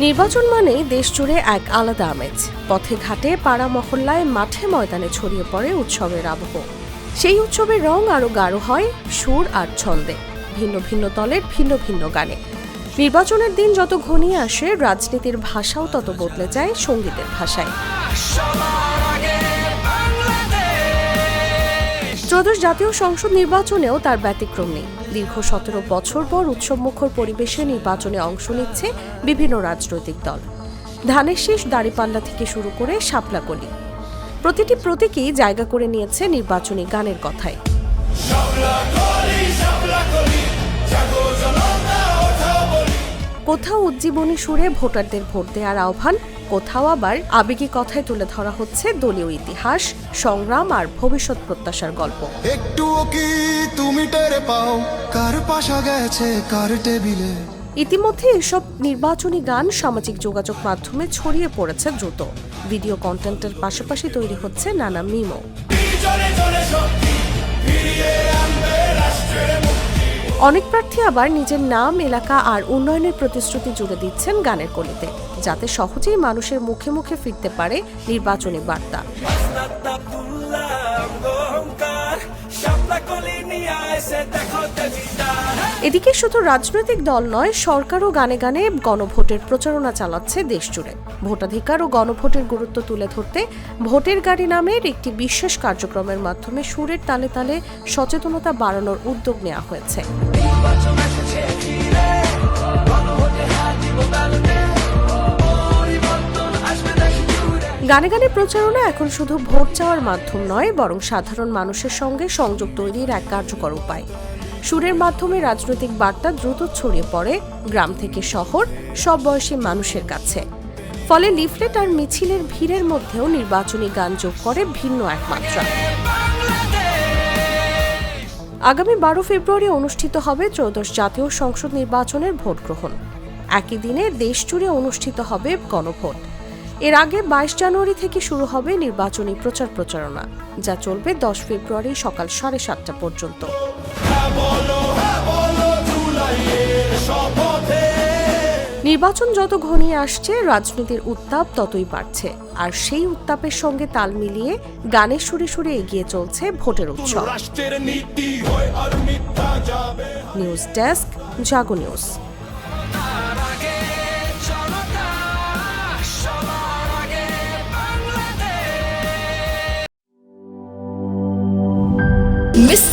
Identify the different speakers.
Speaker 1: নির্বাচন মানে দেশ জুড়ে এক আলাদা আমেজ। পথে ঘাটে, পাড়া মহল্লায়, মাঠে ময়দানে ছড়িয়ে পড়ে উৎসবের আবহ। সেই উৎসবের রং আরো গাঢ় হয় সুর আর ছন্দে, ভিন্ন ভিন্ন দলের ভিন্ন ভিন্ন গানে। নির্বাচনের দিন যত ঘনিয়ে আসে, রাজনীতির ভাষাও তত বদলে যায় সঙ্গীতের ভাষায়। ত্রয়োদশ জাতীয় সংসদ নির্বাচনেও তার ব্যতিক্রম নেই। দীর্ঘ ১৭ বছর পর উৎসবমুখর পরিবেশে নির্বাচনে অংশ নিচ্ছে বিভিন্ন রাজনৈতিক দল। ধানের শীষ, দাঁড়িপাল্লা থেকে শুরু করে শাপলাকলি, প্রতিটি প্রতীকই জায়গা করে নিয়েছে নির্বাচনী গানের কথায়। কোথাও উজ্জীবনী সুরে ভোটারদের ভোট দেওয়ার আহ্বান, কোথাও আবার আবেগী কথায় তুলে ধরা হচ্ছে দলীয় ইতিহাস, সংগ্রাম আর ভবিষ্যৎ প্রত্যাশার গল্প।
Speaker 2: একটুও কি তুমি টের পাও কার পাশা গেছে কার টেবিলে?
Speaker 1: ইতিমধ্যে এসব নির্বাচনী গান সামাজিক যোগাযোগ মাধ্যমে ছড়িয়ে পড়েছে দ্রুত। ভিডিও কন্টেন্টের পাশাপাশি তৈরি হচ্ছে নানা মিমও। অনেক প্রার্থী আবার নিজের নাম, এলাকা আর উন্নয়নের প্রতিশ্রুতি জুড়ে দিচ্ছেন গানের কলিতে, যাতে সহজেই মানুষের মুখে মুখে ফিরতে পারে নির্বাচনী বার্তা। এদিকে শুধু রাজনৈতিক দল নয়, সরকারও গানে গানে গণভোটের প্রচারণা চালাচ্ছে দেশ জুড়ে। ভোটাধিকার ও গণভোটের গুরুত্ব তুলে ধরতে ভোটের গাড়ি নামের একটি বিশেষ কার্যক্রমের মাধ্যমে সুরের তালে তালে সচেতনতা বাড়ানোর উদ্যোগ নেওয়া হয়েছে। গানে গানে প্রচারণা এখন শুধু ভোট চাওয়ার মাধ্যম নয়, বরং সাধারণ মানুষের সঙ্গে সংযোগ তৈরির এক কার্যকর উপায়। সুরের মাধ্যমে রাজনৈতিক বার্তা দ্রুত ছড়িয়ে পড়ে গ্রাম থেকে শহর, সব বয়সী মানুষের কাছে। ফলে লিফলেট আর মিছিলের ভিড়ের মধ্যেও নির্বাচনী গান যোগ করে ভিন্ন এক মাত্রা। আগামী ১২ ফেব্রুয়ারি অনুষ্ঠিত হবে ত্রয়োদশ জাতীয় সংসদ নির্বাচনের ভোট গ্রহণ। একই দিনে দেশ জুড়ে অনুষ্ঠিত হবে গণভোট। এর আগে ২২ জানুয়ারি থেকে শুরু হবে নির্বাচনী প্রচার প্রচারণা, যা চলবে ১০ ফেব্রুয়ারি সকাল ৭:৩০ পর্যন্ত। নির্বাচন যত ঘনিয়ে আসছে, রাজনীতির উত্তাপ ততই বাড়ছে, আর সেই উত্তাপের সঙ্গে তাল মিলিয়ে গানের সুরে সুরে এগিয়ে চলছে ভোটের উৎসব। নিউজ ডেস্ক, জাগো নিউজ।
Speaker 3: Miss